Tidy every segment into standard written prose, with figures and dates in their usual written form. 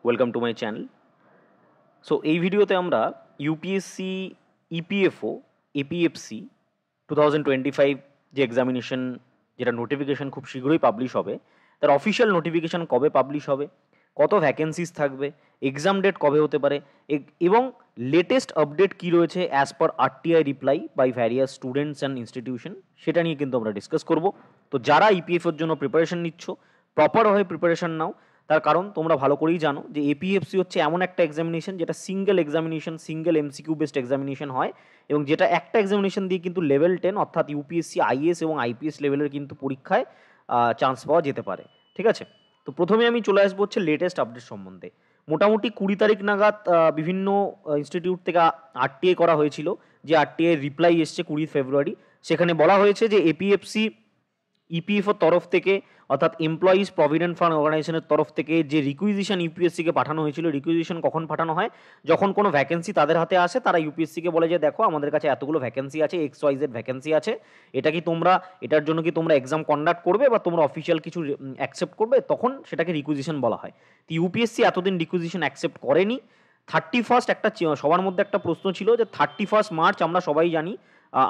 Welcome to my channel. So এই ভিডিওতে আমরা ইউপিএসসি, ইপিএফও, এপিএফসি 2025 যে এক্সামিনেশন, যেটা নোটিফিকেশন খুব শীঘ্রই পাবলিশ হবে, তার অফিসিয়াল নোটিফিকেশন কবে পাবলিশ হবে, কত ভ্যাকেন্সিস থাকবে, এক্সাম ডেট কবে হতে পারে, এবং লেটেস্ট আপডেট কী রয়েছে as per RTI reply by various students and institution, সেটা নিয়ে কিন্তু আমরা ডিসকাস করব। তো যারা ইপিএফওর জন্য প্রিপারেশন নিচ্ছ, প্রপারভাবে প্রিপারেশন নাও। তার কারণ তোমরা ভালো করেই জানো যে এপিএফসি হচ্ছে এমন একটা এক্সামিনেশন যেটা single examination, single MCQ based examination হয়, এবং যেটা একটা এক্সামিনেশন দিয়ে কিন্তু লেভেল 10 অর্থাৎ ইউপিএসসি, আইএএস এবং আইপিএস লেভেলের কিন্তু পরীক্ষায় চান্স পাওয়া যেতে পারে। ঠিক আছে, তো প্রথমে আমি চলে আসবো হচ্ছে লেটেস্ট আপডেট সম্বন্ধে। মোটামুটি 20 তারিখ নাগাদ বিভিন্ন ইনস্টিটিউট থেকে আরটিআই করা হয়েছিল, যে আরটিআই রিপ্লাই এসছে 20 ফেব্রুয়ারি। সেখানে বলা হয়েছে যে এপিএফসি, ইপিএফওর তরফ থেকে অর্থাৎ এমপ্লয়িজ প্রভিডেন্ট ফান্ড অর্গানাইজেশনের তরফ থেকে যে রিকুইজিশন ইউপিএসসিকে পাঠানো হয়েছিল, রিকুইজিশন কখন পাঠানো হয়, যখন কোনো ভ্যাকেন্সি তাদের হাতে আসে, তারা ইউপিএসসিকে বলে যে দেখো আমাদের কাছে এতগুলো ভ্যাকেন্সি আছে, XYZ ভ্যাকেন্সি আছে, এটা কি তোমরা, এটার জন্য কি তোমরা এক্সাম কন্ডাক্ট করবে বা তোমরা অফিসিয়াল কিছু অ্যাকসেপ্ট করবে, তখন সেটাকে রিকুইজিশন বলা হয়। তো ইউপিএসসি এতদিন রিকুইজিশন অ্যাকসেপ্ট করেনি। 31 একটা সবার মধ্যে একটা প্রশ্ন ছিল যে 31 মার্চ আমরা সবাই জানি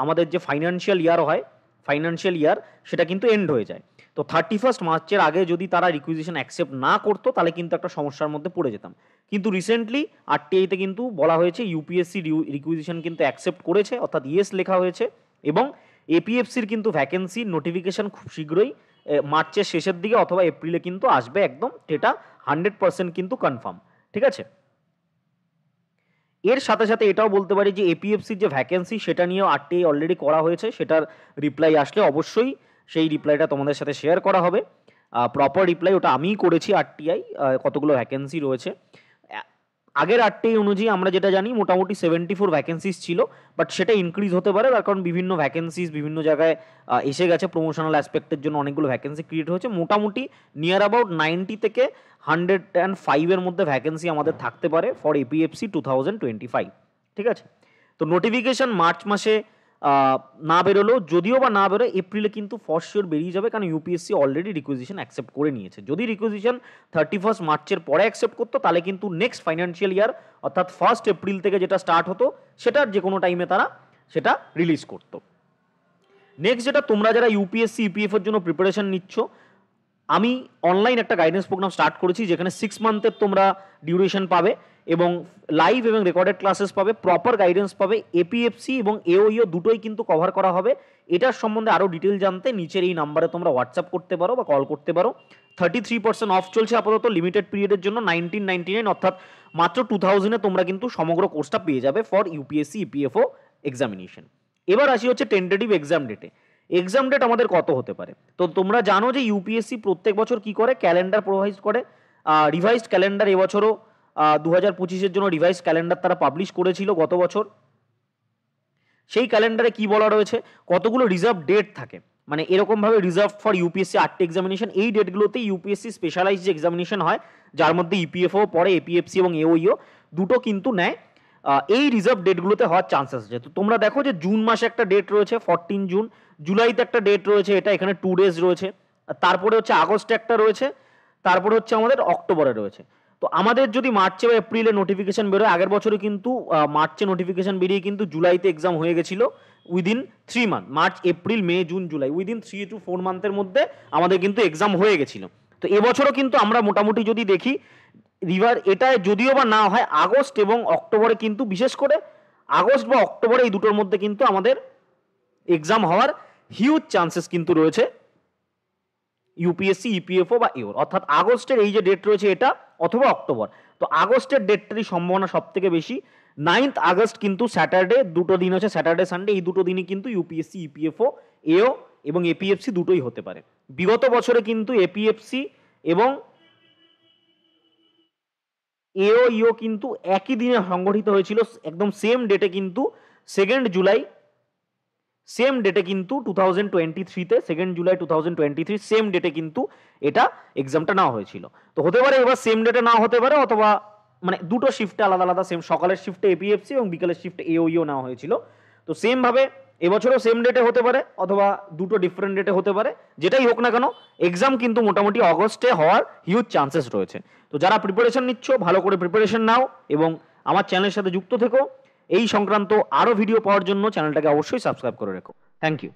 আমাদের যে ফাইন্যান্সিয়াল ইয়ার হয়, ফাইন্যান্সিয়াল ইয়ার সেটা কিন্তু এন্ড হয়ে যায়। তো 31 মার্চের আগে যদি তারা রিকুইজিশন অ্যাকসেপ্ট না করতো তাহলে কিন্তু একটা সমস্যার মধ্যে পড়ে যেতাম। কিন্তু রিসেন্টলি আরটিআইতে কিন্তু বলা হয়েছে ইউপিএসসি রিকুইজিশন কিন্তু অ্যাকসেপ্ট করেছে, অর্থাৎ ইয়েস লেখা হয়েছে, এবং এপিএফসির কিন্তু ভ্যাকেন্সি নোটিফিকেশন খুব শীঘ্রই মার্চের শেষের দিকে অথবা এপ্রিলে কিন্তু আসবে একদম, এটা 100% কিন্তু কনফার্ম। ঠিক আছে, এর সাথে সাথে এটাও বলতে পারি যে এপিএফসির যে ভ্যাকেন্সি সেটা নিয়েও আরটিআই অলরেডি করা হয়েছে, সেটার রিপ্লাই আসলে অবশ্যই সেই রিপ্লাইটা তোমাদের সাথে শেয়ার করা হবে। প্রপার রিপ্লাই ওটা আমিই করেছি, আরটিআই কতগুলো ভ্যাকেন্সি রয়েছে। আগের আরটিআই অনুযায়ী আমরা যেটা জানি মোটামুটি 74 ভ্যাকেন্সিস ছিল, বাট সেটা ইনক্রিজ হতে পারে, তার কারণ বিভিন্ন ভ্যাকেন্সিস বিভিন্ন জায়গায় এসে গেছে, প্রমোশনাল অ্যাসপেক্টের জন্য অনেকগুলো ভ্যাকেন্সি ক্রিয়েট হয়েছে। মোটামুটি নিয়ার অ্যাবাউট 90 থেকে 105 মধ্যে ভ্যাকেন্সি আমাদের থাকতে পারে ফর এপিএফসি 2025। ঠিক আছে, তো নোটিফিকেশন মার্চ মাসে না বেরোলো, যদিও বা না বেরোয় এপ্রিলে কিন্তু ফর শিওর বেরিয়ে যাবে, কারণ ইউপিএসসি অলরেডি রিকুইজিশন অ্যাকসেপ্ট করে নিয়েছে। যদি রিকুইজিশন 31 মার্চের পরে অ্যাকসেপ্ট করতো তাহলে কিন্তু নেক্সট ফাইন্যান্সিয়াল ইয়ার অর্থাৎ 1 এপ্রিল থেকে যেটা স্টার্ট হতো সেটার যে কোনো টাইমে তারা সেটা রিলিজ করতো। নেক্সট যেটা, তোমরা যারা ইউপিএসসি, ইপিএফের জন্য প্রিপারেশন নিচ্ছ, আমি অনলাইন একটা গাইডেন্স প্রোগ্রাম স্টার্ট করেছি, যেখানে 6 মান্থের তোমরা ডিউরেশন পাবে এবং লাইভ এবং রেকর্ডেড ক্লাসেস পাবে, প্রপার গাইডেন্স পাবে। এপিএফসি এবং এওইও দুটোই কিন্তু কভার করা হবে। এটার সম্বন্ধে আরও ডিটেল জানতে নিচের এই নাম্বারে তোমরা হোয়াটসঅ্যাপ করতে পারো বা কল করতে পারো। 33% অফ চলছে আপাতত লিমিটেড পিরিয়ডের জন্য, 1999 অর্থাৎ মাত্র 2000-এ তোমরা কিন্তু সমগ্র কোর্সটা পেয়ে যাবে ফর ইউপিএসসি, ইপিএফও এক্সামিনেশন। এবার আসি হচ্ছে টেন্টেটিভ এক্সাম ডেটে। এক্সাম ডেট আমাদের কত হতে পারে? তো তোমরা জানো যে ইউপিএসসি প্রত্যেক বছর কি করে, ক্যালেন্ডার প্রোভাইড করে, রিভাইজড ক্যালেন্ডার। এবছরও 2025-এর জন্য রিভাইজড ক্যালেন্ডার তারা পাবলিশ করেছিল গত বছর। সেই ক্যালেন্ডারে কি বলা রয়েছে, কতগুলো রিজার্ভ ডেট থাকে, মানে এরকমভাবে রিজার্ভ ফর ইউপিএসসি 8টি এক্সামিনেশন। এই ডেটগুলোতে ইউপিএসসি স্পেশালাইজ যে এক্সামিনেশন হয়, যার মধ্যে ইপিএফও পড়ে, এপিএফসি এবং এওইও দুটো কিন্তু নেয়, এই রিজার্ভ ডেটগুলোতে হওয়ার চান্সেস আছে। তো তোমরা দেখো যে জুন মাসে একটা ডেট রয়েছে 14 জুন, জুলাইতে একটা ডেট রয়েছে, এটা এখানে 2 ডেজ রয়েছে, তারপরে হচ্ছে আগস্টে একটা রয়েছে, তারপরে হচ্ছে আমাদের অক্টোবরে রয়েছে। তো আমাদের যদি মার্চে বা এপ্রিলে নোটিফিকেশন বেরোয়, আগের বছরে কিন্তু মার্চে নোটিফিকেশন বেরিয়ে কিন্তু জুলাইতে এক্সাম হয়ে গেছিল within 3 month, March, April, May, June, July, within 3 to 4 মান্থের মধ্যে আমাদের কিন্তু এক্সাম হয়ে গেছিল। তো এবছরও কিন্তু আমরা মোটামুটি যদি দেখি, এটায় যদিও বা না হয় আগস্ট এবং অক্টোবরে কিন্তু, বিশেষ করে আগস্ট বা অক্টোবরে এই দুটোর মধ্যে কিন্তু আমাদের এক্সাম হওয়ার হিউজ চান্সেস কিন্তু রয়েছে ইউপিএসসি, ইপিএফও বা এওর, অর্থাৎ আগস্টের এই যে ডেট রয়েছে এটা অথবা অক্টোবর। তো আগস্টের ডেটটারই সম্ভাবনা সব থেকে বেশি। 9th আগস্ট কিন্তু স্যাটারডে, দুটো দিন হচ্ছে স্যাটারডে সানডে, এই দুটো দিনই কিন্তু ইউপিএসসি, ইপিএফও, এও এবং এপিএফসি দুটোই হতে পারে। বিগত বছরে কিন্তু এপিএফসি এবং এও কিন্তু একই দিনে সংগঠিত হয়েছিল, একদম সেম ডেটে কিন্তু 2 জুলাই, সেম ডেটে কিন্তু 2023-তে 2 জুলাই 2023 সেম ডেটে কিন্তু এটা এক্সামটা নেওয়া হয়েছিল। তো হতে পারে এবার সেম ডেটে না হতে পারে, অথবা মানে দুটো শিফটে আলাদা আলাদা, সেম সকালের শিফটে এপিএফসি এবং বিকালের শিফটে এওইও নেওয়া হয়েছিল। তো সেম ভাবে এবছরও সেম ডেটে হতে পারে অথবা দুটো ডিফারেন্ট ডেটে হতে পারে, যেটাই হোক না কেন এক্সাম কিন্তু মোটামুটি অগস্টে হওয়ার হিউজ চান্সেস রয়েছে। তো যারা প্রিপারেশন নিচ্ছ ভালো করে প্রিপারেশন নাও এবং আমার চ্যানেলের সাথে যুক্ত থেকো। এই সংক্রান্ত আরও ভিডিও পাওয়ার জন্য চ্যানেলটাকে অবশ্যই সাবস্ক্রাইব করে রেখো। Thank you.